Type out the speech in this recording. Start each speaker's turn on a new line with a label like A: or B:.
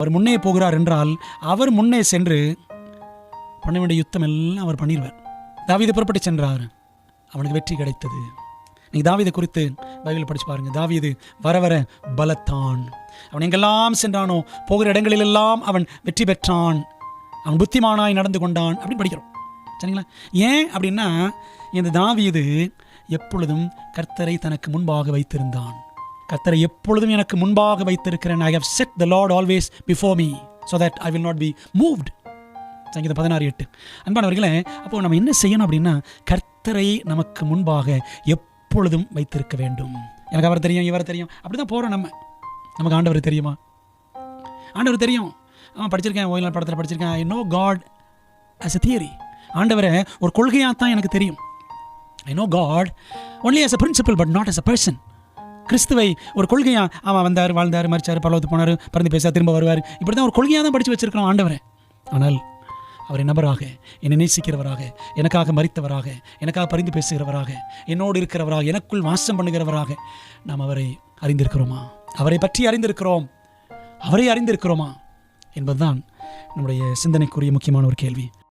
A: அவர் முன்னே போகிறார் என்றால் அவர் முன்னே சென்று பண்ண வேண்டிய யுத்தம் எல்லாம் அவர் பண்ணிடுவார். தாவீது புறப்பட்டு சென்றார், அவனுக்கு வெற்றி கிடைத்தது. நீங்கள் தாவீதை குறித்து பைபிள் படித்து பாருங்கள். தாவீது வர வர பலத்தான். அவன் எங்கெல்லாம் சென்றானோ போகிற இடங்களிலெல்லாம் அவன் வெற்றி பெற்றான். அவன் புத்திமானாய் நடந்து கொண்டான் அப்படின்னு படிக்கிறோம். சரிங்களா? ஏன் அப்படின்னா இந்த தாவீது எப்பொழுதும் கர்த்தரை தனக்கு முன்பாக வைத்திருந்தான். கர்த்தரை எப்பொழுதும் எனக்கு முன்பாக வைத்திருக்கிறேன். I have set the Lord always before me so that I will not be moved. சங்கீதம் 16:8. அன்பானவர்களே, அப்போ நம்ம என்ன செய்யணும் அப்படின்னா கர்த்தரை நமக்கு முன்பாக எப்பொழுதும் வைத்திருக்க வேண்டும். எனக்கு அவர் தெரியும், இவர் தெரியும், அப்படி தான் போகிறோம். நமக்கு ஆண்டவர் தெரியுமா? ஆண்டவர் தெரியும். படிச்சிருக்கேன், ஓய்நாள் படத்தில் படிச்சிருக்கேன். I know God as a theory. ஆண்டவரை ஒரு கொள்கையாக தான் எனக்கு தெரியும். I know God only as a principle but not as a person. கிறிஸ்துவை ஒரு கொள்கையாக அவன் வந்தார், வாழ்ந்தார், மரிச்சார், பரலோகத்துக்கு போனார், பறந்து பேச திரும்ப வருவார், இப்படி தான் ஒரு கொள்கையாக தான் படித்து வச்சிருக்கிறோம் ஆண்டவரை. ஆனால் அவரை நபராக, என்னை நேசிக்கிறவராக, எனக்காக மரித்தவராக, எனக்காக பரிந்து பேசுகிறவராக, என்னோடு இருக்கிறவராக, எனக்குள் வாசம் பண்ணுகிறவராக நாம் அவரை அறிந்திருக்கிறோமா? அவரை பற்றி அறிந்திருக்கிறோம், அவரை அறிந்திருக்கிறோமா என்பதுதான் நம்முடைய சிந்தனைக்குரிய முக்கியமான ஒரு கேள்வி.